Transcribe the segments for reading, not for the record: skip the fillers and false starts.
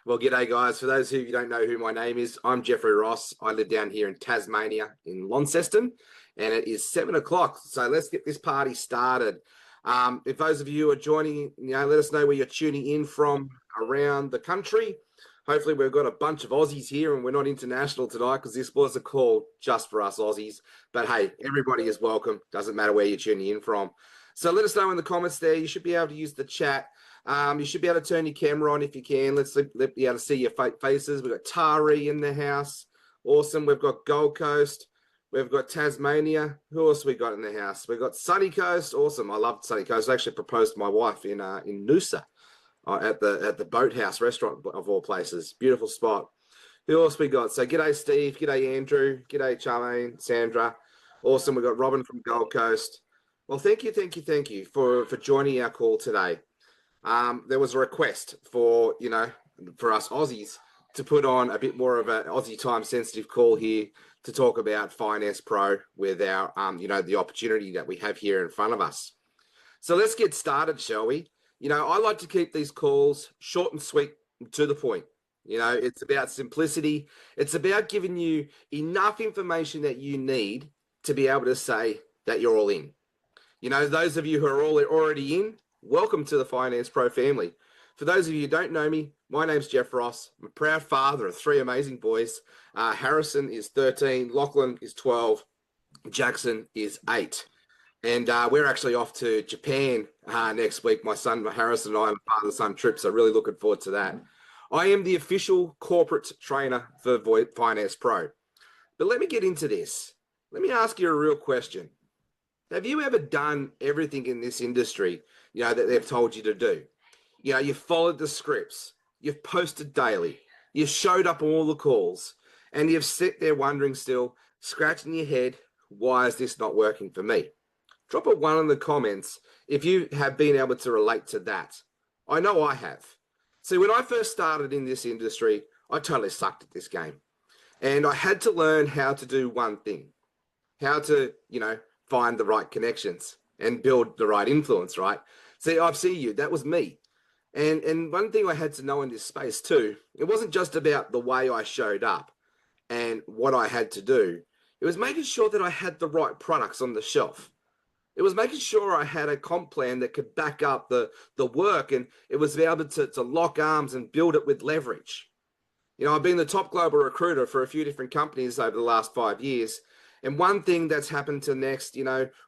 Well, g'day, guys. For those of you who don't know who my name is, I'm Jeffrey Ross. I live down here in Tasmania in Launceston, and it is 7 o'clock. So let's get this party started. If those of you are joining, let us know where you're tuning in from around the country. Hopefully, we've got a bunch of Aussies here, and we're not international tonight because this was a call just for us Aussies. But hey, everybody is welcome. Doesn't matter where you're tuning in from. So let us know in the comments there. You should be able to use the chat. You should be able to turn your camera on if you can. Let's be able to see your faces. We've got Tari in the house. Awesome. We've got Gold Coast. We've got Tasmania. Who else we got in the house? We've got Sunny Coast. Awesome. I love Sunny Coast. I actually proposed to my wife in Noosa at the Boathouse restaurant of all places. Beautiful spot. Who else we got? So g'day Steve. G'day Andrew. G'day Charmaine. Sandra. Awesome. We've got Robin from Gold Coast. Well, thank you for joining our call today. There was a request for us Aussies to put on a bit more of an Aussie time sensitive call here to talk about Finance Pro with our the opportunity that we have here in front of us. So let's get started, shall we? I like to keep these calls short and sweet, to the point. It's about simplicity. It's about giving you enough information that you need to be able to say that you're all in. Those of you who are already in, welcome to the Finance Pro family. For those of you who don't know me, my name's Jeff Ross. I'm a proud father of three amazing boys. Harrison is 13, Lachlan is 12, Jackson is 8. And we're actually off to Japan next week. My son, Harrison, and I on a father-son trip, so really looking forward to that. I am the official corporate trainer for Finance Pro. But let me get into this. Let me ask you a real question. Have you ever done everything in this industry that they've told you to do? You've followed the scripts, you've posted daily, you've showed up on all the calls, and you've sit there wondering still, scratching your head, why is this not working for me? Drop a 1 in the comments if you have been able to relate to that. I know I have. See, when I first started in this industry, I totally sucked at this game. And I had to learn how to do one thing, how to, find the right connections and build the right influence, right? See, I see you. That was me. And one thing I had to know in this space too, it wasn't just about the way I showed up and what I had to do. It was making sure that I had the right products on the shelf. It was making sure I had a comp plan that could back up the work, and it was able to lock arms and build it with leverage. I've been the top global recruiter for a few different companies over the last 5 years. And one thing that's happened to next,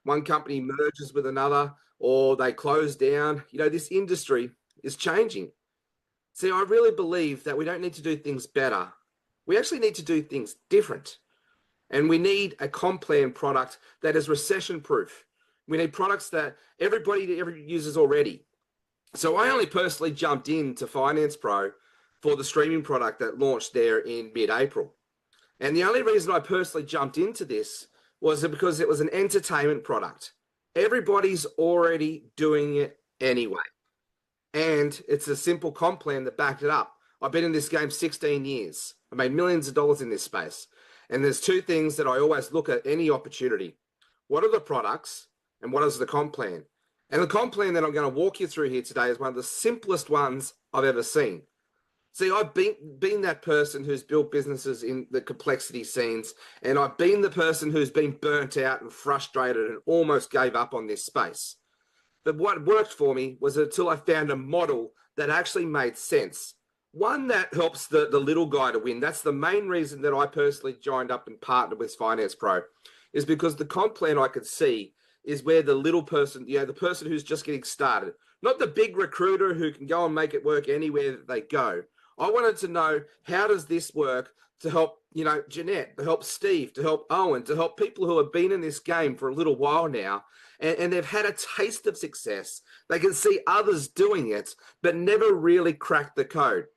one company merges with another or they close down, this industry is changing. See, I really believe that we don't need to do things better. We actually need to do things different. And we need a comp plan product that is recession proof. We need products that everybody uses already. So I only personally jumped into Finance Pro for the streaming product that launched there in mid-April. And the only reason I personally jumped into this was because it was an entertainment product. Everybody's already doing it anyway. And it's a simple comp plan that backed it up. I've been in this game 16 years. I made millions of dollars in this space. And there's two things that I always look at any opportunity. What are the products and what is the comp plan? And the comp plan that I'm going to walk you through here today is one of the simplest ones I've ever seen. See, I've been that person who's built businesses in the complexity scenes, and I've been the person who's been burnt out and frustrated and almost gave up on this space. But what worked for me was until I found a model that actually made sense. One that helps the little guy to win. That's the main reason that I personally joined up and partnered with Finance Pro, is because the comp plan I could see is where the little person, the person who's just getting started, not the big recruiter who can go and make it work anywhere that they go. I wanted to know, how does this work to help, Jeanette, to help Steve, to help Owen, to help people who have been in this game for a little while now, and they've had a taste of success. They can see others doing it, but never really cracked the code.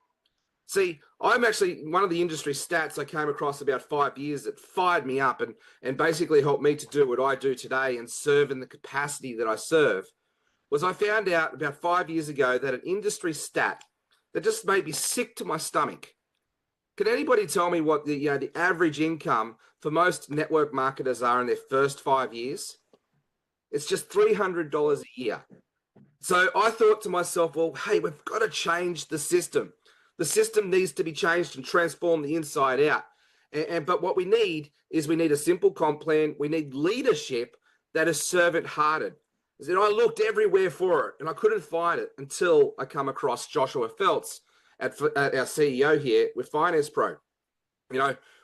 See, I'm actually one of the industry stats I came across about 5 years that fired me up and basically helped me to do what I do today and serve in the capacity that I serve, was I found out about 5 years ago that an industry stat that just made me sick to my stomach. Can anybody tell me what the average income for most network marketers are in their first 5 years? It's just $300 a year. So I thought to myself, well, hey, we've got to change the system. The system needs to be changed and transformed the inside out. But what we need is we need a simple comp plan. We need leadership that is servant-hearted. I looked everywhere for it and I couldn't find it until I come across Joshua Phelps at our CEO here with Finance Pro.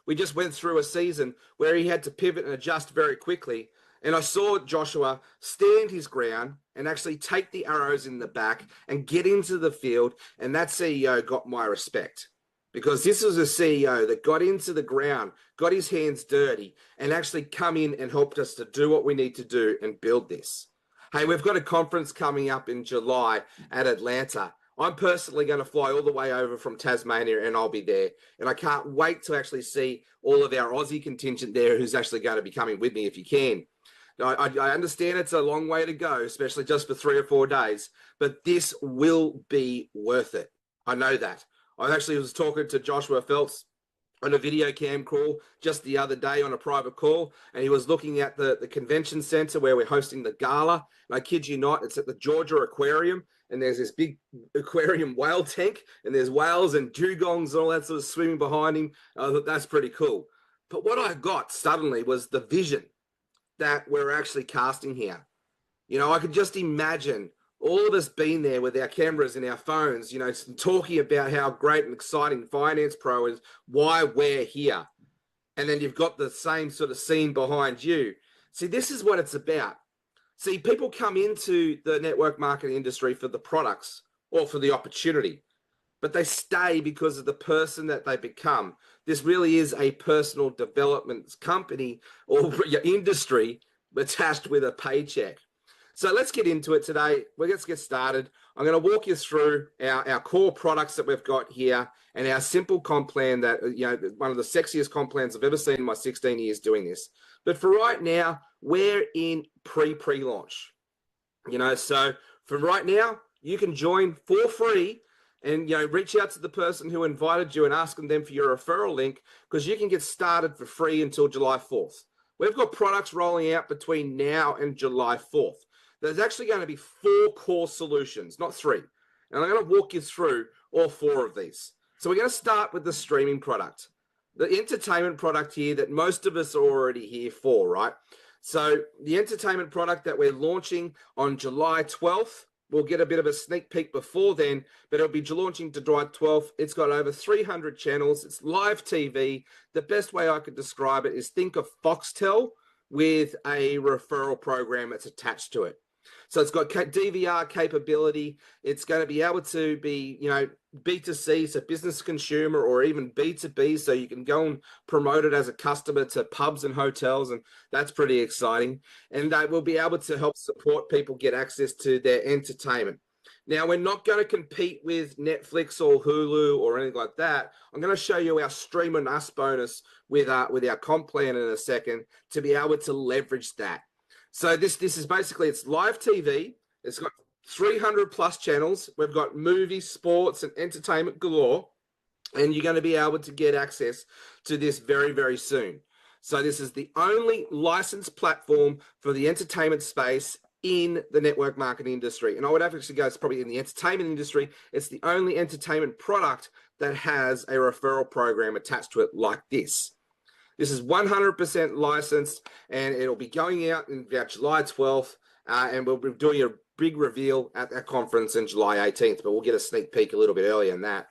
We just went through a season where he had to pivot and adjust very quickly. And I saw Joshua stand his ground and actually take the arrows in the back and get into the field. And that CEO got my respect, because this was a CEO that got into the ground, got his hands dirty, and actually come in and helped us to do what we need to do and build this. Hey, we've got a conference coming up in July at Atlanta. I'm personally going to fly all the way over from Tasmania and I'll be there. And I can't wait to actually see all of our Aussie contingent there who's actually going to be coming with me if you can. I understand it's a long way to go, especially just for 3 or 4 days, but this will be worth it. I know that. I actually was talking to Joshua Phelps on a video cam call just the other day on a private call, and he was looking at the convention center where we're hosting the gala. And I kid you not, it's at the Georgia Aquarium, and there's this big aquarium whale tank, and there's whales and dugongs and all that sort of swimming behind him. I thought that's pretty cool. But what I got suddenly was the vision that we're actually casting here. I could just imagine all of us being there with our cameras and our phones, talking about how great and exciting Finance Pro is, why we're here. And then you've got the same sort of scene behind you. See, this is what it's about. See, people come into the network marketing industry for the products or for the opportunity, but they stay because of the person that they become. This really is a personal development company or your industry attached with a paycheck. So let's get into it today. Let's get started. I'm going to walk you through our core products that we've got here and our simple comp plan that, one of the sexiest comp plans I've ever seen in my 16 years doing this. But for right now, we're in pre-launch. So for right now, you can join for free and, reach out to the person who invited you and ask them for your referral link, because you can get started for free until July 4th. We've got products rolling out between now and July 4th. There's actually going to be 4 core solutions, not 3. And I'm going to walk you through all 4 of these. So we're going to start with the streaming product, the entertainment product here that most of us are already here for, right? So the entertainment product that we're launching on July 12th, we'll get a bit of a sneak peek before then, but it'll be launching to July 12th. It's got over 300 channels. It's live TV. The best way I could describe it is think of Foxtel with a referral program that's attached to it. So it's got DVR capability. It's going to be able to be, B2C, so business to consumer, or even B2B, so you can go and promote it as a customer to pubs and hotels, and that's pretty exciting. And we'll be able to help support people get access to their entertainment. Now, we're not going to compete with Netflix or Hulu or anything like that. I'm going to show you our Stream on Us bonus with our comp plan in a second to be able to leverage that. So this is basically, it's live TV. It's got 300 plus channels. We've got movies, sports, and entertainment galore. And you're going to be able to get access to this very, very soon. So this is the only licensed platform for the entertainment space in the network marketing industry. And I would actually go, it's probably in the entertainment industry. It's the only entertainment product that has a referral program attached to it like this. This is 100% licensed, and it'll be going out in about July 12th, and we'll be doing a big reveal at that conference in July 18th, but we'll get a sneak peek a little bit earlier than that.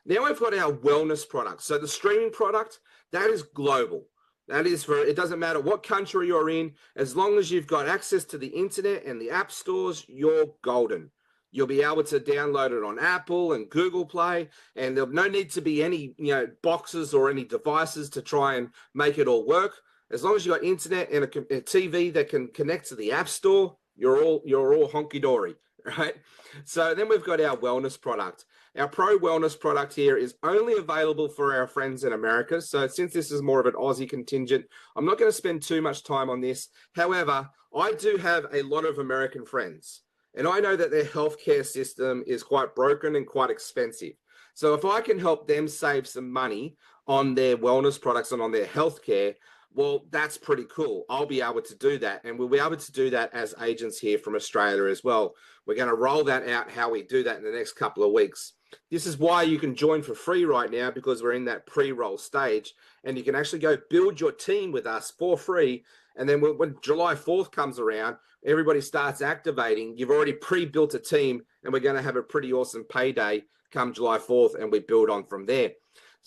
Now we've got our wellness product. So the streaming product, that is global. That is it doesn't matter what country you're in, as long as you've got access to the internet and the app stores, you're golden. You'll be able to download it on Apple and Google Play, and there'll no need to be any boxes or any devices to try and make it all work. As long as you've got internet and a TV that can connect to the App Store, you're all honky-dory, right? So then we've got our wellness product. Our Pro Wellness product here is only available for our friends in America. So since this is more of an Aussie contingent, I'm not going to spend too much time on this. However, I do have a lot of American friends, and I know that their healthcare system is quite broken and quite expensive. So if I can help them save some money on their wellness products and on their healthcare, well, that's pretty cool. I'll be able to do that. And we'll be able to do that as agents here from Australia as well. We're going to roll that out, how we do that in the next couple of weeks. This is why you can join for free right now, because we're in that pre-roll stage, and you can actually go build your team with us for free. And then when July 4th comes around, everybody starts activating. You've already pre-built a team, and we're going to have a pretty awesome payday come July 4th, and we build on from there.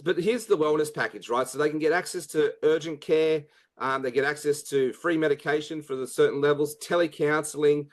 But here's the wellness package, right? So they can get access to urgent care. They get access to free medication for the certain levels, telecounseling.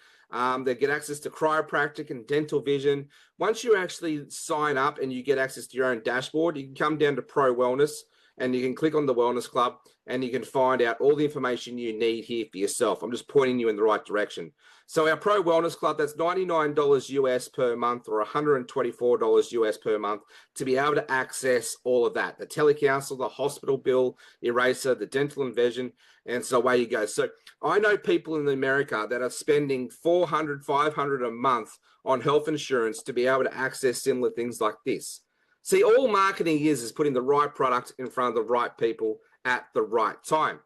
They get access to chiropractic and dental vision. Once you actually sign up and you get access to your own dashboard, you can come down to Pro Wellness and you can click on the Wellness Club and you can find out all the information you need here for yourself. I'm just pointing you in the right direction. So our Pro Wellness Club, that's $99 US per month or $124 US per month to be able to access all of that. The telecounsel, the hospital bill eraser, the dental and vision, and so away you go. So I know people in America that are spending $400, $500 a month on health insurance to be able to access similar things like this. See, all marketing is putting the right product in front of the right people at the right time.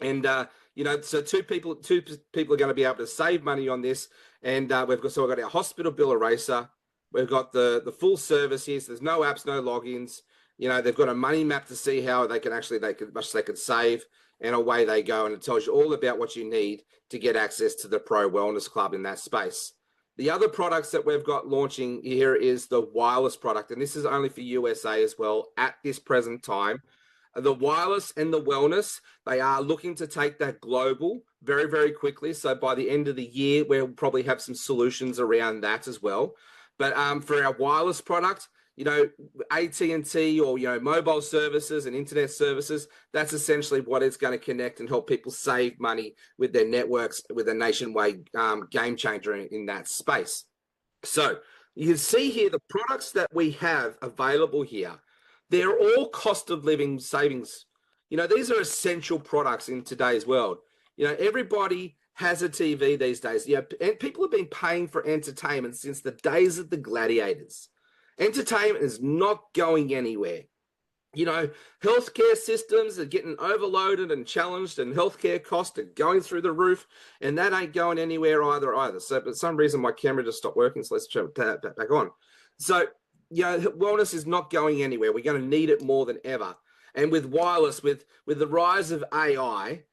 And, so two people are going to be able to save money on this. And we've got our hospital bill eraser. We've got the full service here. So there's no apps, no logins. They've got a money map to see how they can save, and away they go. And it tells you all about what you need to get access to the Pro Wellness Club in that space. The other products that we've got launching here is the wireless product, and this is only for USA as well at this present time. The wireless and the wellness, they are looking to take that global very, very quickly. So by the end of the year, we'll probably have some solutions around that as well. But for our wireless product, AT&T or, mobile services and internet services, that's essentially what it's going to connect and help people save money with their networks with a nationwide game changer in that space. So you can see here the products that we have available here. They're all cost of living savings. These are essential products in today's world. Everybody has a TV these days. And people have been paying for entertainment since the days of the gladiators. Entertainment is not going anywhere. Healthcare systems are getting overloaded and challenged, and healthcare costs are going through the roof, and that ain't going anywhere either. So for some reason, my camera just stopped working, so let's turn it back on. So, wellness is not going anywhere. We're going to need it more than ever. And with wireless, with the rise of AI,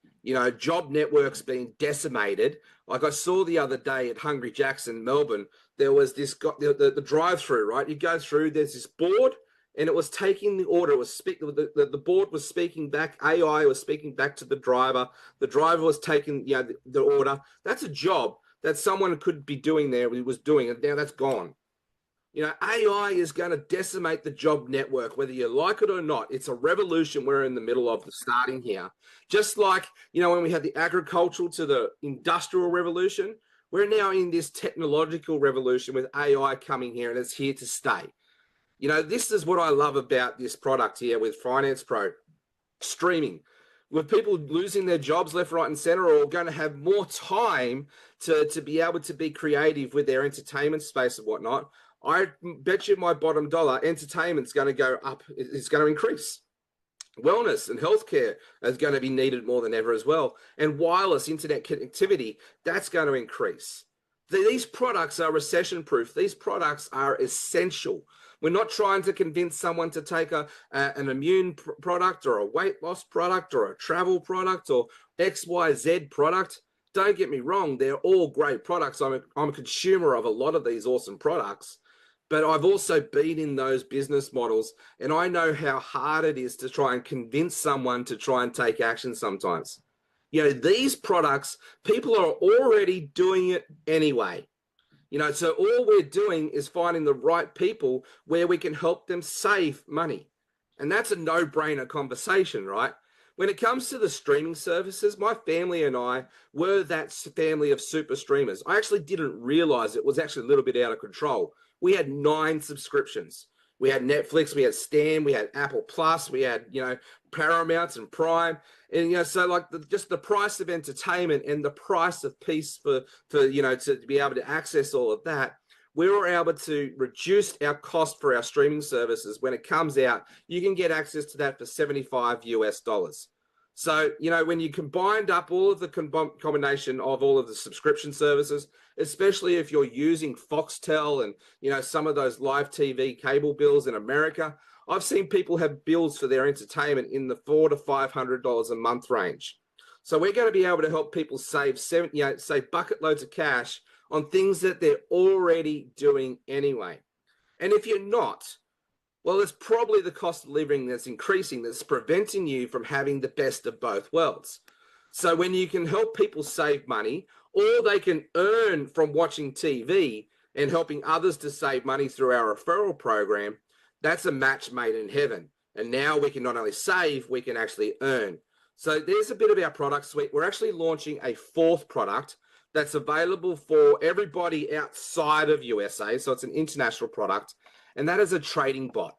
job networks being decimated. Like I saw the other day at Hungry Jack's in Melbourne, there was this the drive-through, right? You go through, there's this board, and it was taking the order. It was the board was speaking back. AI was speaking back to the driver. The driver was taking the order. That's a job that someone could be doing there. He was doing it. Now that's gone. AI is going to decimate the job network, whether you like it or not. It's a revolution we're in the middle of starting here. Just like, when we had the agricultural to the industrial revolution, we're now in this technological revolution with AI coming here, and it's here to stay. This is what I love about this product here with Finance Pro. Streaming. With people losing their jobs left, right, and center, or going to have more time to be able to be creative with their entertainment space and whatnot, I bet you my bottom dollar, entertainment's going to go up. It's going to increase. Wellness and healthcare is going to be needed more than ever as well. And wireless internet connectivity, that's going to increase. These products are recession-proof. These products are essential. We're not trying to convince someone to take an immune product or a weight loss product or a travel product or XYZ product. Don't get me wrong, they're all great products. I'm a consumer of a lot of these awesome products. But I've also been in those business models, and I know how hard it is to try and convince someone to try and take action sometimes. These products, people are already doing it anyway. So all we're doing is finding the right people where we can help them save money. And that's a no-brainer conversation, right? When it comes to the streaming services, my family and I were that family of super streamers. I actually didn't realize it was actually a little bit out of control. We had 9 subscriptions. We had Netflix, we had Stan, we had Apple Plus, we had, Paramount and Prime. And, so like just the price of entertainment and the price of peace for to be able to access all of that, we were able to reduce our cost for our streaming services. When it comes out, you can get access to that for $75 US. So, when you combined up all of the combination of all of the subscription services, especially if you're using Foxtel and, some of those live TV cable bills in America, I've seen people have bills for their entertainment in the $400 to $500 a month range. So we're going to be able to help people save bucket loads of cash on things that they're already doing anyway. And if you're not, well, it's probably the cost of living that's increasing that's preventing you from having the best of both worlds. So when you can help people save money, or they can earn from watching TV and helping others to save money through our referral program, that's a match made in heaven. And now we can not only save, we can actually earn. So there's a bit of our product suite. We're actually launching a fourth product that's available for everybody outside of USA. So it's an international product, and that is a trading bot.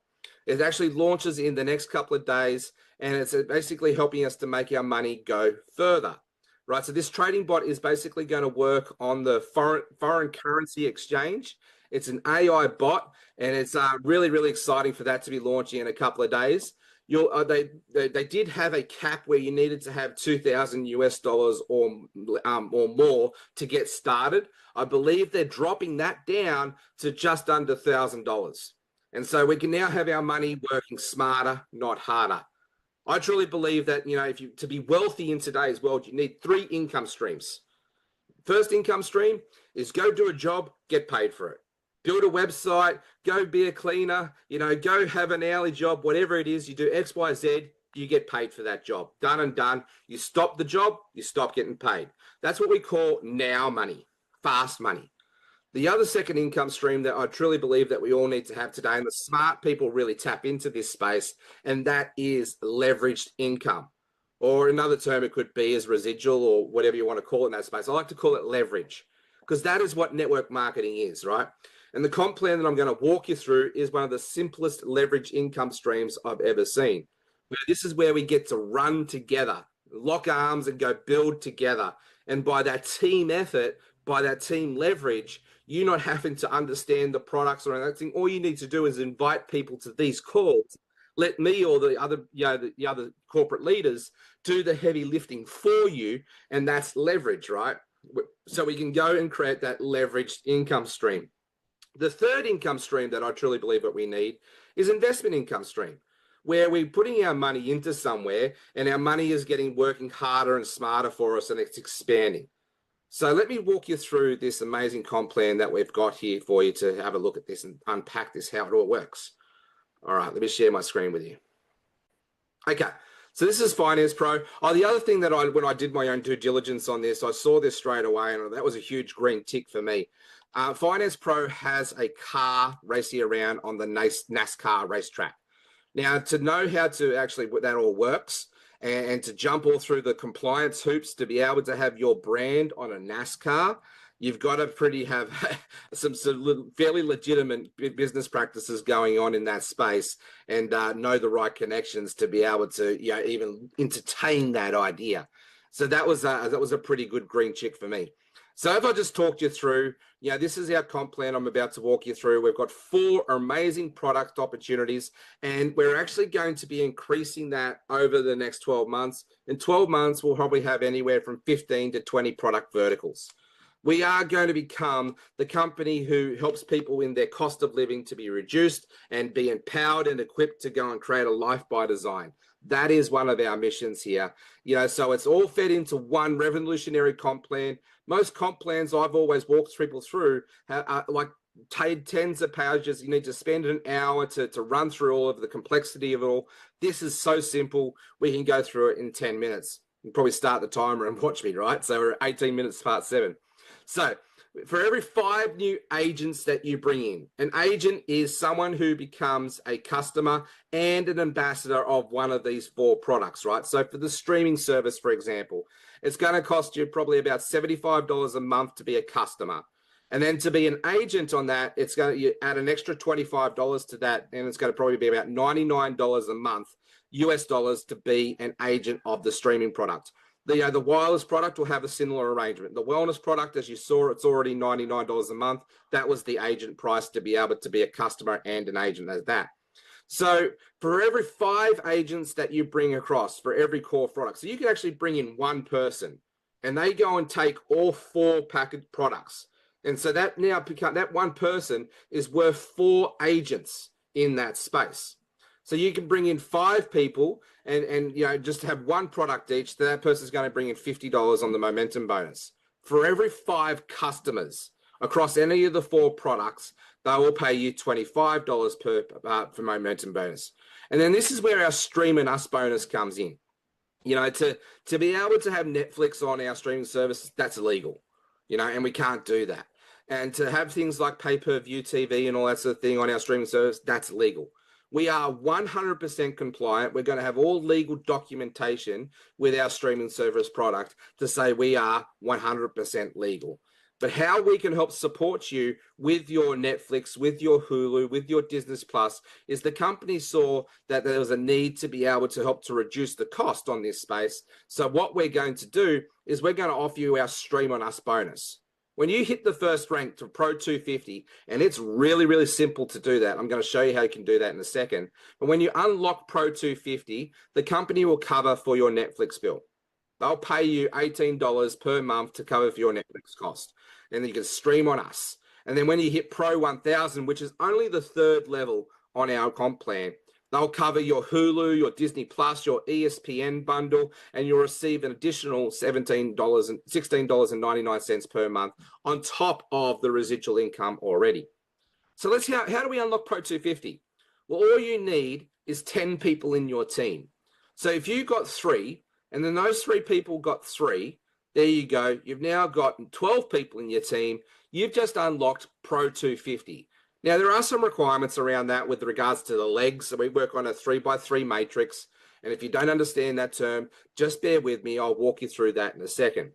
It actually launches in the next couple of days, and it's basically helping us to make our money go further, right? So this trading bot is basically going to work on the foreign currency exchange. It's an AI bot, and it's really, really exciting for that to be launching in a couple of days. They did have a cap where you needed to have 2,000 US dollars or more to get started. I believe they're dropping that down to just under $1,000. And so we can now have our money working smarter, not harder. I truly believe that, to be wealthy in today's world, you need 3 income streams. First income stream is go do a job, get paid for it. Build a website, go be a cleaner, go have an hourly job, whatever it is, you do X, Y, Z, you get paid for that job. Done and done. You stop the job, you stop getting paid. That's what we call now money, fast money. The other second income stream that I truly believe that we all need to have today, and the smart people really tap into this space, and that is leveraged income. Or another term it could be is residual, or whatever you want to call it in that space. I like to call it leverage, because that is what network marketing is, right? And the comp plan that I'm going to walk you through is one of the simplest leverage income streams I've ever seen. This is where we get to run together, lock arms and go build together. And by that team effort, by that team leverage, you not having to understand the products or anything, all you need to do is invite people to these calls. Let me or the other, the other corporate leaders do the heavy lifting for you. And that's leverage, right? So we can go and create that leveraged income stream. The third income stream that I truly believe that we need is investment income stream, where we're putting our money into somewhere and our money is working harder and smarter for us, and it's expanding. So let me walk you through this amazing comp plan that we've got here for you to have a look at this and unpack this, how it all works. All right, let me share my screen with you. Okay, so this is Finance Pro. Oh, the other thing that when I did my own due diligence on this, I saw this straight away, and that was a huge green tick for me. Finance Pro has a car racing around on the NASCAR racetrack. Now, to know how to actually that all works and to jump all through the compliance hoops to be able to have your brand on a NASCAR, you've got to have some fairly legitimate business practices going on in that space, and know the right connections to be able to even entertain that idea. So that was a pretty good green tick for me. So if I just talked you through, this is our comp plan I'm about to walk you through. We've got 4 amazing product opportunities, and we're actually going to be increasing that over the next 12 months. In 12 months, we'll probably have anywhere from 15 to 20 product verticals. We are going to become the company who helps people in their cost of living to be reduced and be empowered and equipped to go and create a life by design. That is one of our missions here. So it's all fed into one revolutionary comp plan. Most comp plans I've always walked people through like tens of pages. You need to spend an hour to run through all of the complexity of it all. This is so simple. We can go through it in 10 minutes. You can probably start the timer and watch me, right? So we're at 18 minutes past 7. So for every 5 new agents that you bring in, an agent is someone who becomes a customer and an ambassador of one of these 4 products, right? So for the streaming service, for example, it's going to cost you probably about $75 a month to be a customer. And then to be an agent on that, it's going to add an extra $25 to that, and it's going to probably be about $99 a month, US dollars, to be an agent of the streaming product. The wireless product will have a similar arrangement. The wellness product, as you saw, it's already $99 a month. That was the agent price to be able to be a customer and an agent as that. So for every 5 agents that you bring across for every core product, so you can actually bring in one person and they go and take all 4 packaged products. And so that now that one person is worth 4 agents in that space. So you can bring in 5 people and just have one product each. That person's going to bring in $50 on the momentum bonus. For every 5 customers across any of the 4 products, they will pay you $25 for momentum bonus. And then this is where our Stream and Us bonus comes in. To be able to have Netflix on our streaming service, that's illegal, and we can't do that. And to have things like pay-per-view TV and all that sort of thing on our streaming service, that's legal. We are 100% compliant. We're going to have all legal documentation with our streaming service product to say we are 100% legal. But how we can help support you with your Netflix, with your Hulu, with your Disney Plus is the company saw that there was a need to be able to help to reduce the cost on this space. So what we're going to do is we're going to offer you our Stream on Us bonus. When you hit the first rank to Pro 250, and it's really, really simple to do that. I'm going to show you how you can do that in a second. But when you unlock Pro 250, the company will cover for your Netflix bill. They'll pay you $18 per month to cover for your Netflix cost. And then you can stream on us. And then when you hit Pro 1000, which is only the 3rd level on our comp plan, they'll cover your Hulu, your Disney Plus, your ESPN bundle, and you'll receive an additional $16.99 per month on top of the residual income already. So how do we unlock Pro 250? Well, all you need is 10 people in your team. So if you got 3, and then those 3 people got 3, there you go. You've now got 12 people in your team. You've just unlocked Pro 250. Now, there are some requirements around that with regards to the legs. So we work on a 3x3 matrix. And if you don't understand that term, just bear with me. I'll walk you through that in a second.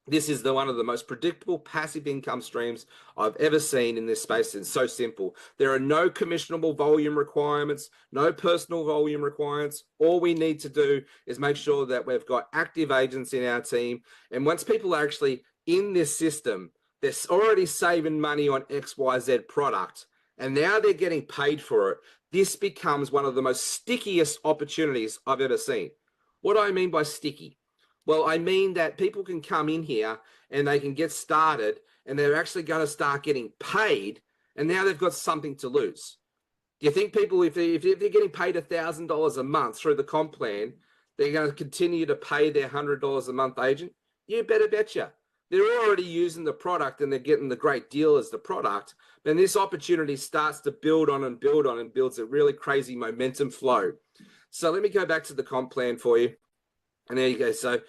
This is one of the most predictable passive income streams I've ever seen in this space. It's so simple. There are no commissionable volume requirements, no personal volume requirements. All we need to do is make sure that we've got active agents in our team. And once people are actually in this system, they're already saving money on XYZ product, and now they're getting paid for it. This becomes one of the most stickiest opportunities I've ever seen. What do I mean by sticky? Well, I mean that people can come in here and they can get started and they're actually going to start getting paid, and now they've got something to lose. Do you think people, if they're getting paid $1,000 a month through the comp plan, they're going to continue to pay their $100 a month agent? You better betcha. They're already using the product and they're getting the great deal as the product. Then this opportunity starts to build on and builds a really crazy momentum flow. So let me go back to the comp plan for you. And there you go. So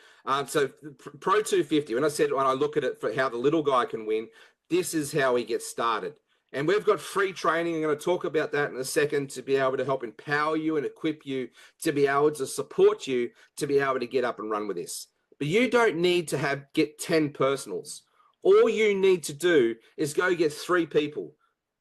Pro 250, when I look at it for how the little guy can win, this is how he gets started. And we've got free training. I'm going to talk about that in a second to be able to help empower you and equip you to be able to support you to be able to get up and run with this. But you don't need to get 10 personals. All you need to do is go get 3 people.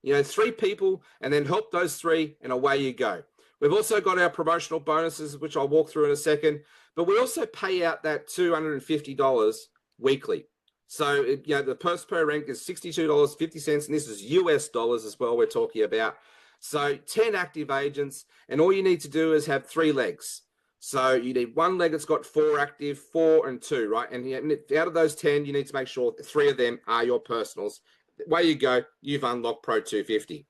3 people, and then help those 3, and away you go. We've also got our promotional bonuses, which I'll walk through in a second. But we also pay out that $250 weekly. So, the purse per rank is $62.50, and this is US dollars as well we're talking about. So 10 active agents, and all you need to do is have 3 legs. So you need 1 leg that's got 4 active, 4 and 2, right? And out of those 10, you need to make sure 3 of them are your personals. Away you go, you've unlocked Pro 250.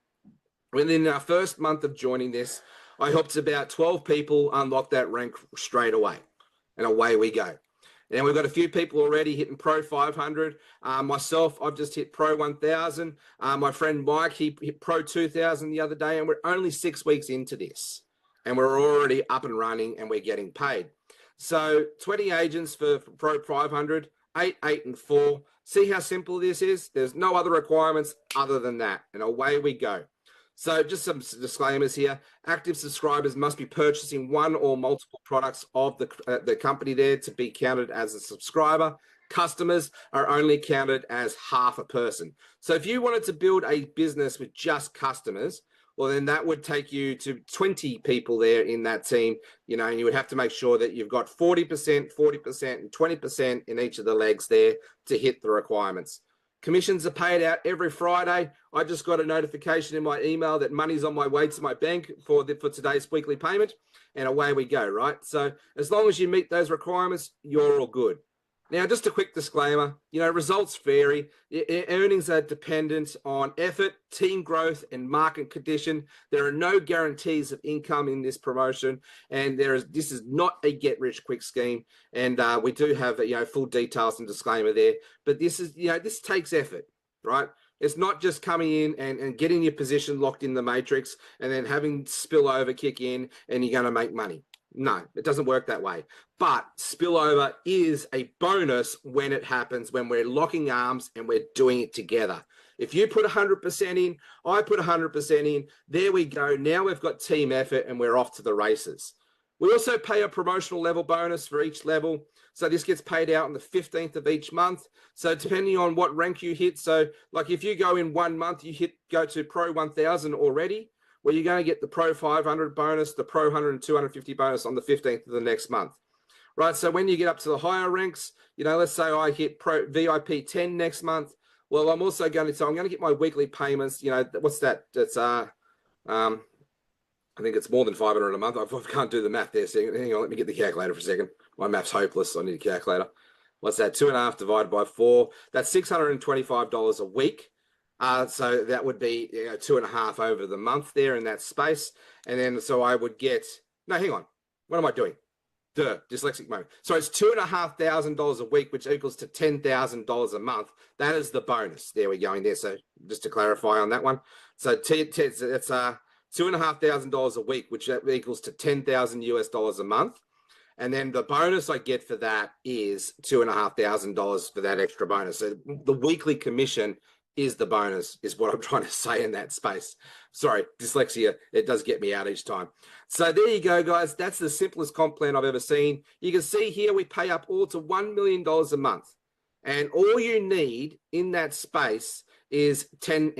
Within our first month of joining this, I helped about 12 people unlock that rank straight away. And away we go. And we've got a few people already hitting Pro 500. Myself, I've just hit Pro 1000. My friend Mike, he hit Pro 2000 the other day, and we're only 6 weeks into this. And we're already up and running and we're getting paid. So 20 agents for Pro 500, 8, 8, and 4. See how simple this is? There's no other requirements other than that. And away we go. So just some disclaimers here. Active subscribers must be purchasing 1 or multiple products of the company there to be counted as a subscriber. Customers are only counted as half a person. So if you wanted to build a business with just customers, well, then that would take you to 20 people there in that team, and you would have to make sure that you've got 40%, 40%, and 20% in each of the legs there to hit the requirements. Commissions are paid out every Friday. I just got a notification in my email that money's on my way to my bank for today's weekly payment, and away we go, right? So as long as you meet those requirements, you're all good. Now, just a quick disclaimer, results vary. Earnings are dependent on effort, team growth, and market condition. There are no guarantees of income in this promotion, and this is not a get-rich-quick scheme. And we do have, full details and disclaimer there. But this takes effort, right? It's not just coming in and getting your position locked in the matrix and then having spillover kick in and you're going to make money. No, it doesn't work that way. But spillover is a bonus when it happens, when we're locking arms and we're doing it together. If you put 100% in, I put 100% in, there we go. Now we've got team effort and we're off to the races. We also pay a promotional level bonus for each level. So this gets paid out on the 15th of each month. So depending on what rank you hit. So like if you go in 1 month, go to Pro 1000 already, well, you're going to get the Pro 500 bonus, the Pro 100 and 250 bonus on the 15th of the next month, right? So when you get up to the higher ranks, let's say I hit Pro VIP 10 next month. Well, I'm also going to get my weekly payments. What's that? It's I think it's more than 500 a month. I can't do the math there. So hang on, let me get the calculator for a second. My math's hopeless. I need a calculator. What's that? 2.5 divided by 4. That's $625 a week. So that would be 2.5 over the month there in that space. And then, so I would get, no, hang on. What am I doing? Dyslexic moment. So it's $2,500 a week, which equals to $10,000 a month. That is the bonus. There we're going there. So just to clarify on that one. So it's $2,500 a week, which equals to $10,000 a month. And then the bonus I get for that is $2,500 for that extra bonus. So the weekly commission is the bonus, is what I'm trying to say in that space. Sorry, dyslexia, it does get me out each time. So there you go, guys. That's the simplest comp plan I've ever seen. You can see here we pay up all to $1 million a month. And all you need in that space is 10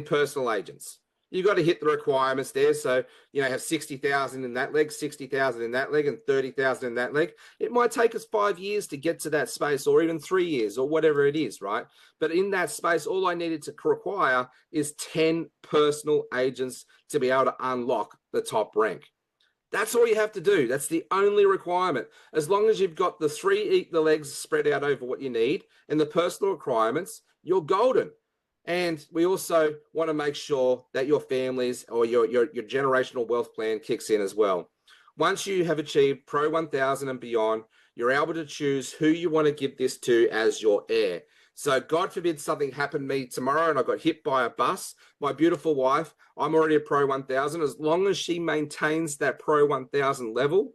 personal agents. You've got to hit the requirements there. So, have 60,000 in that leg, 60,000 in that leg, and 30,000 in that leg. It might take us 5 years to get to that space, or even 3 years, or whatever it is, right? But in that space, all I needed to require is 10 personal agents to be able to unlock the top rank. That's all you have to do. That's the only requirement. As long as you've got the legs spread out over what you need and the personal requirements, you're golden. And we also want to make sure that your families or your generational wealth plan kicks in as well. Once you have achieved Pro 1000 and beyond, you're able to choose who you want to give this to as your heir. So God forbid something happened to me tomorrow and I got hit by a bus. My beautiful wife, I'm already a Pro 1000. As long as she maintains that Pro 1000 level,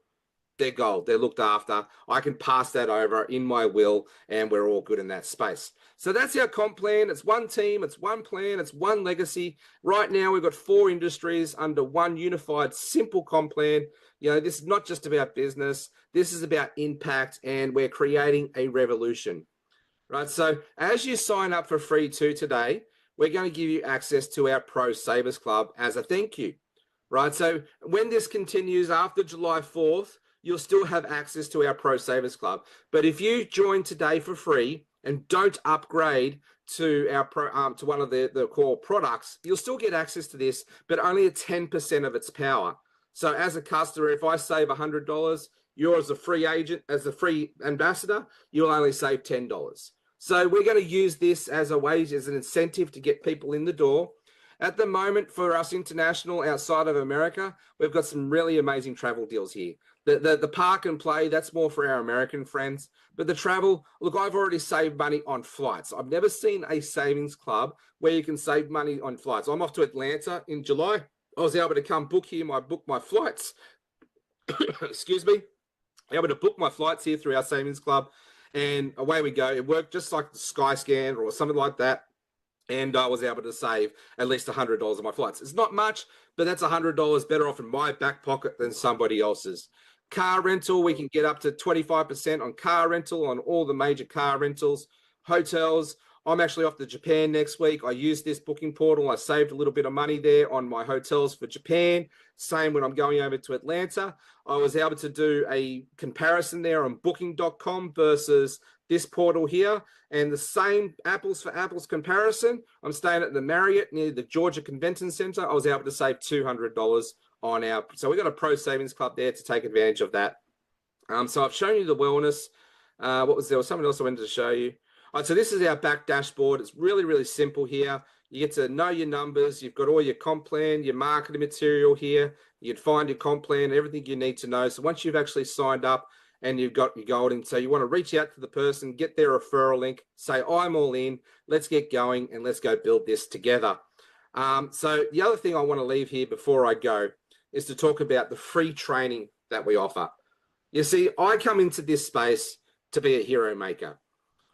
they're gold. They're looked after. I can pass that over in my will, and we're all good in that space. So that's our comp plan. It's one team. It's one plan. It's one legacy. Right now, we've got 4 industries under one unified, simple comp plan. This is not just about business. This is about impact, and we're creating a revolution, right? So as you sign up for free today, we're going to give you access to our Pro Savers Club as a thank you, right? So when this continues after July 4th, you'll still have access to our Pro Savers Club. But if you join today for free and don't upgrade to our to one of the core products, you'll still get access to this, but only at 10% of its power. So as a customer, if I save $100, you're as a free agent, as a free ambassador, you'll only save $10. So we're going to use this as a way, as an incentive to get people in the door. At the moment, for us international outside of America, we've got some really amazing travel deals here. The park and play, that's more for our American friends. But the travel, look, I've already saved money on flights. I've never seen a savings club where you can save money on flights. I'm off to Atlanta in July. I was able to come book my flights. Excuse me. Able to book my flights here through our savings club. And away we go. It worked just like the Skyscanner or something like that. And I was able to save at least $100 on my flights. It's not much, but that's $100 better off in my back pocket than somebody else's. Car rental, we can get up to 25% on car rental on all the major car rentals. Hotels, I'm actually off to Japan next week. I used this booking portal. I saved a little bit of money there on my hotels for Japan. Same when I'm going over to Atlanta. I was able to do a comparison there on booking.com versus this portal here, and the same apples for apples comparison. I'm staying at the Marriott near the Georgia Convention Center. I was able to save $200 on our, so we got a pro savings club there to take advantage of that. So I've shown you the wellness. What was there? Was something else I wanted to show you. All right, so this is our back dashboard. It's really, really simple here. You get to know your numbers. You've got all your comp plan, your marketing material here. You'd find your comp plan, everything you need to know. So once you've actually signed up and you've got your golden, so you want to reach out to the person, get their referral link, say, I'm all in, let's get going and let's go build this together. So the other thing I want to leave here before I go is to talk about the free training that we offer. You see, I come into this space to be a hero maker.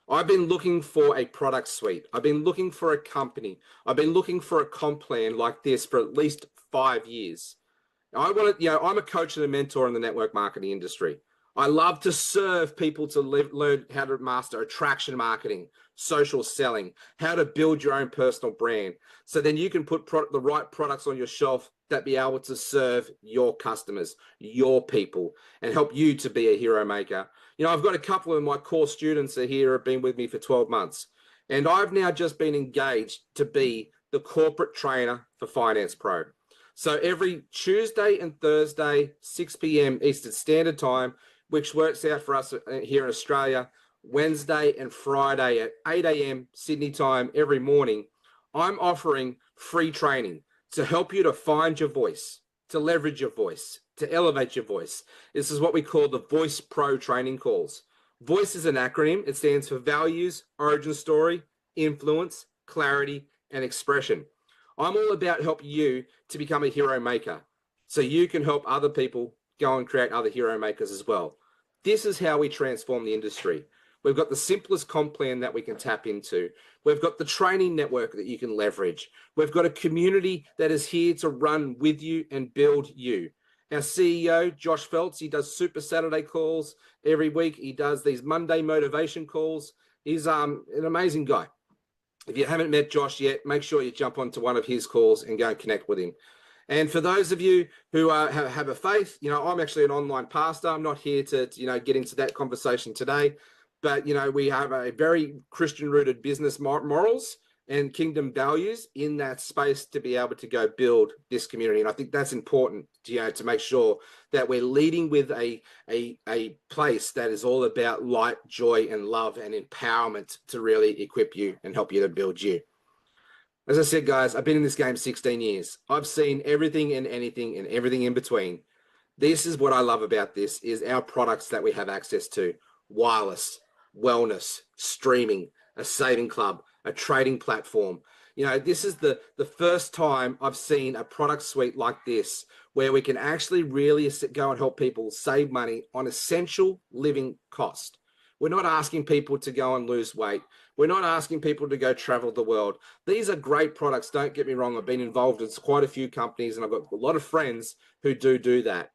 I've been looking for a product suite. I've been looking for a company. I've been looking for a comp plan like this for at least 5 years. I want to, you know, I'm a coach and a mentor in the network marketing industry. I love to serve people to learn how to master attraction marketing, social selling, how to build your own personal brand. So then you can put the right products on your shelf that be able to serve your customers, your people, and help you to be a hero maker. You know, I've got a couple of my core students that here have been with me for 12 months, and I've now just been engaged to be the corporate trainer for Finance Pro. So every Tuesday and Thursday, 6 p.m. Eastern Standard Time, which works out for us here in Australia, Wednesday and Friday at 8 a.m. Sydney time every morning, I'm offering free training to help you to find your voice, to leverage your voice, to elevate your voice. This is what we call the Voice Pro training calls. VOICE is an acronym. It stands for Values, Origin Story, Influence, Clarity, and Expression. I'm all about helping you to become a hero maker so you can help other people go and create other hero makers as well. This is how we transform the industry. We've got the simplest comp plan that we can tap into. We've got the training network that you can leverage. We've got a community that is here to run with you and build you. Our CEO, Josh Phelps, he does Super Saturday calls every week. He does these Monday motivation calls. He's an amazing guy. If you haven't met Josh yet, make sure you jump onto one of his calls and go and connect with him. And for those of you who have a faith, you know, I'm actually an online pastor. I'm not here to, you know, get into that conversation today, but, you know, we have a very Christian rooted business morals and kingdom values in that space to be able to go build this community. And I think that's important, you know, to make sure that we're leading with a place that is all about light, joy, and love and empowerment to really equip you and help you to build you. As I said, guys, I've been in this game 16 years. I've seen everything and anything and everything in between. This is what I love about this is our products that we have access to: wireless, wellness, streaming, a saving club, a trading platform. You know, this is the first time I've seen a product suite like this where we can actually really go and help people save money on essential living cost. We're not asking people to go and lose weight. We're not asking people to go travel the world. These are great products. Don't get me wrong. I've been involved in quite a few companies and I've got a lot of friends who do that.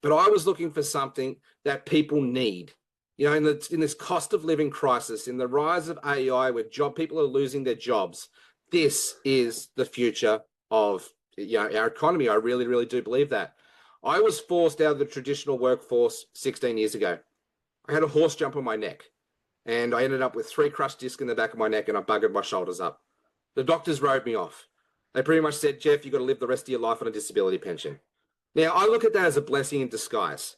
But I was looking for something that people need. You know, in this cost of living crisis, in the rise of AI, where people are losing their jobs, this is the future of, you know, our economy. I really, really do believe that. I was forced out of the traditional workforce 16 years ago. I had a horse jump on my neck and I ended up with 3 crushed discs in the back of my neck and I buggered my shoulders up. The doctors wrote me off. They pretty much said, Jeff, you've got to live the rest of your life on a disability pension. Now, I look at that as a blessing in disguise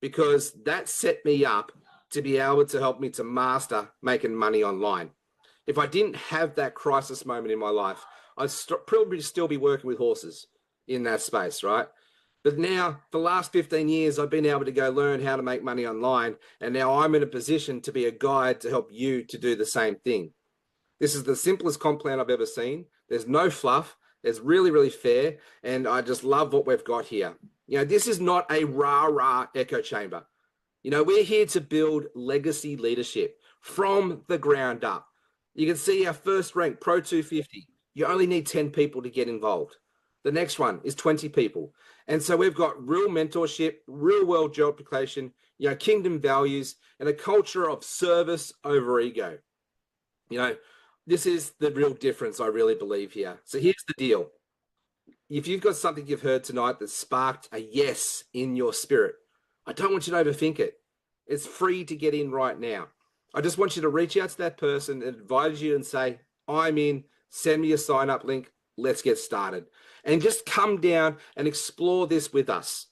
because that set me up to be able to help me to master making money online. If I didn't have that crisis moment in my life, I'd probably still be working with horses in that space, right? But now, for the last 15 years, I've been able to go learn how to make money online. And now I'm in a position to be a guide to help you to do the same thing. This is the simplest comp plan I've ever seen. There's no fluff. It's really, really fair. And I just love what we've got here. You know, this is not a rah-rah echo chamber. You know, we're here to build legacy leadership from the ground up. You can see our first rank, Pro 250. You only need 10 people to get involved. The next one is 20 people. And so we've got real mentorship, real world job application, you know, kingdom values, and a culture of service over ego. You know, this is the real difference I really believe here. So here's the deal. If you've got something you've heard tonight that sparked a yes in your spirit, I don't want you to overthink it. It's free to get in right now. I just want you to reach out to that person and advise you and say, I'm in, send me a sign up link. Let's get started. And just come down and explore this with us.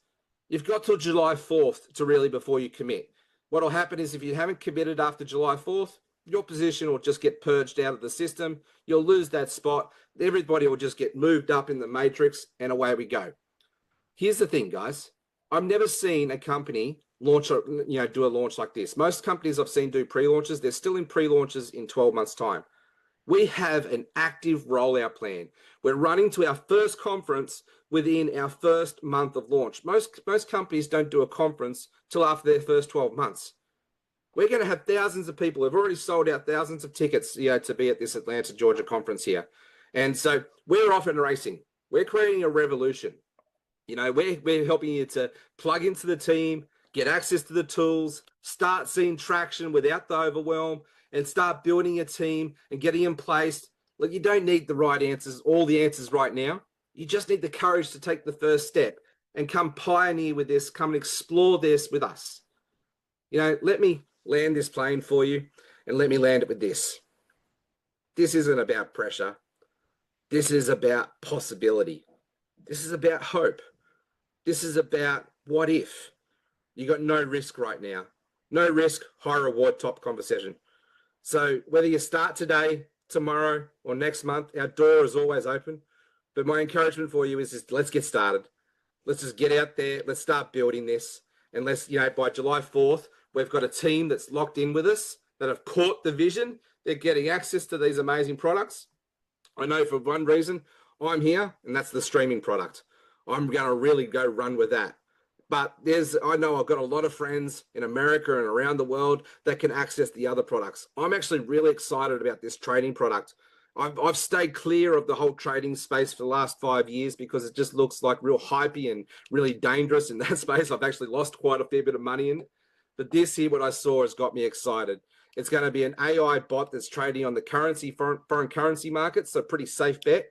You've got till July 4th to really before you commit. What will happen is if you haven't committed after July 4th, your position will just get purged out of the system. You'll lose that spot. Everybody will just get moved up in the matrix and away we go. Here's the thing, guys. I've never seen a company launch, do a launch like this. Most companies I've seen do pre-launches. They're still in pre-launches in 12 months' time. We have an active rollout plan. We're running to our first conference within our first month of launch. Most companies don't do a conference till after their first 12 months. We're going to have thousands of people who've already sold out thousands of tickets, to be at this Atlanta, Georgia conference here. And so we're off and racing. We're creating a revolution. We're helping you to plug into the team, get access to the tools, start seeing traction without the overwhelm, and start building a team and getting in place. Look, you don't need the right answers, all the answers right now. You just need the courage to take the first step and come pioneer with this, come and explore this with us. Let me land this plane for you and let me land it with this. This isn't about pressure. This is about possibility. This is about hope. This is about what if. You got no risk right now. No risk, high reward, top conversation. So whether you start today, tomorrow, or next month, our door is always open. But my encouragement for you is just let's get started. Let's just get out there. Let's start building this. And let's, by July 4th, we've got a team that's locked in with us that have caught the vision. They're getting access to these amazing products. I know for one reason, I'm here, and that's the streaming product. I'm going to really go run with that. But I know I've got a lot of friends in America and around the world that can access the other products. I'm actually really excited about this trading product. I've stayed clear of the whole trading space for the last 5 years because it just looks like real hypey and really dangerous in that space. I've actually lost quite a fair bit of money in it. But this here, what I saw has got me excited. It's going to be an AI bot that's trading on the foreign currency markets, so pretty safe bet.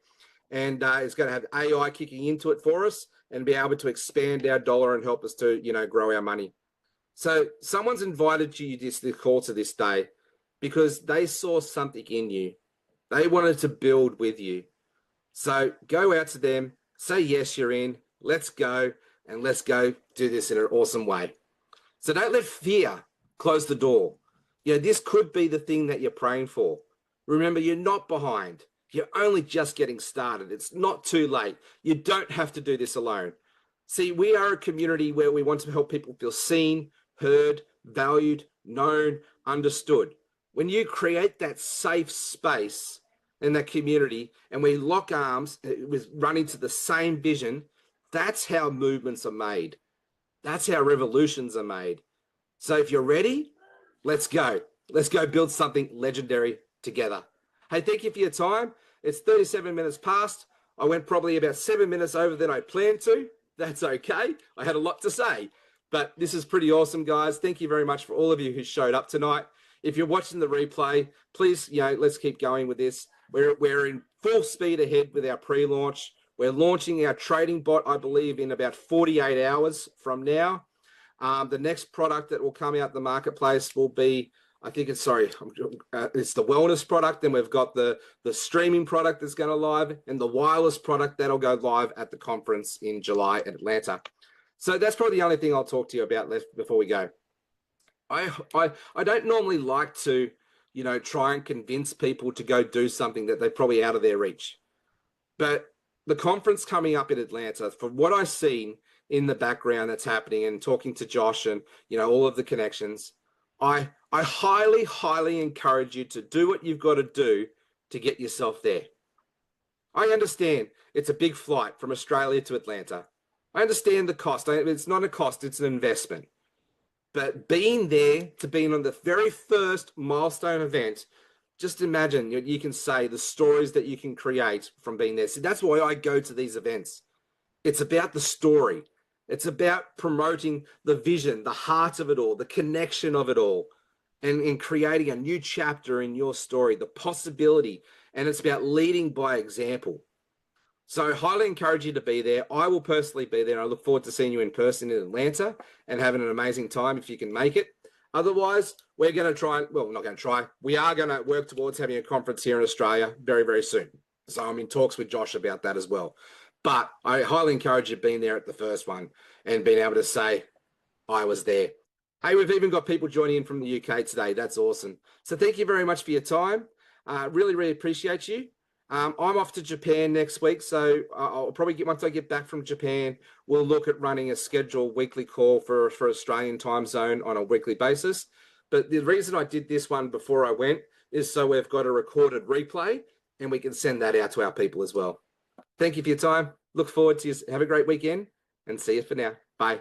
And it's going to have AI kicking into it for us and be able to expand our dollar and help us to, grow our money. So someone's invited you to call to this day because they saw something in you. They wanted to build with you. So go out to them, say, yes, you're in, let's go, and let's go do this in an awesome way. So don't let fear close the door. This could be the thing that you're praying for. Remember, you're not behind. You're only just getting started. It's not too late. You don't have to do this alone. See, we are a community where we want to help people feel seen, heard, valued, known, understood. When you create that safe space in that community and we lock arms with running to the same vision, that's how movements are made. That's how revolutions are made. So if you're ready, let's go. Let's go build something legendary together. Hey, thank you for your time. It's 37 minutes past. I went probably about 7 minutes over than I planned to. That's okay. I had a lot to say, but this is pretty awesome, guys. Thank you very much for all of you who showed up tonight. If you're watching the replay, please, let's keep going with this. We're in full speed ahead with our pre-launch. We're launching our trading bot, I believe, in about 48 hours from now. The next product that will come out the marketplace will be, it's the wellness product. Then we've got the streaming product that's going to live and the wireless product that'll go live at the conference in July in Atlanta. So that's probably the only thing I'll talk to you about left before we go. I don't normally like to, try and convince people to go do something that they're probably out of their reach. But the conference coming up in Atlanta, from what I've seen in the background that's happening and talking to Josh and, all of the connections, I highly, highly encourage you to do what you've got to do to get yourself there. I understand it's a big flight from Australia to Atlanta. I understand the cost. It's not a cost, it's an investment. But being there to being on the very first milestone event, just imagine you can say the stories that you can create from being there. So that's why I go to these events. It's about the story. It's about promoting the vision, the heart of it all, the connection of it all, and in creating a new chapter in your story, the possibility. And it's about leading by example. So I highly encourage you to be there. I will personally be there. I look forward to seeing you in person in Atlanta and having an amazing time if you can make it. Otherwise, we're going to try, well, we're not going to try. We are going to work towards having a conference here in Australia very, very soon. So I'm in talks with Josh about that as well. But I highly encourage you being there at the first one and being able to say, I was there. Hey, we've even got people joining in from the UK today. That's awesome. So thank you very much for your time. Really, really appreciate you. I'm off to Japan next week. So I'll probably once I get back from Japan, we'll look at running a scheduled weekly call for Australian time zone on a weekly basis. But the reason I did this one before I went is so we've got a recorded replay and we can send that out to our people as well. Thank you for your time. Look forward to you. Have a great weekend and see you for now. Bye.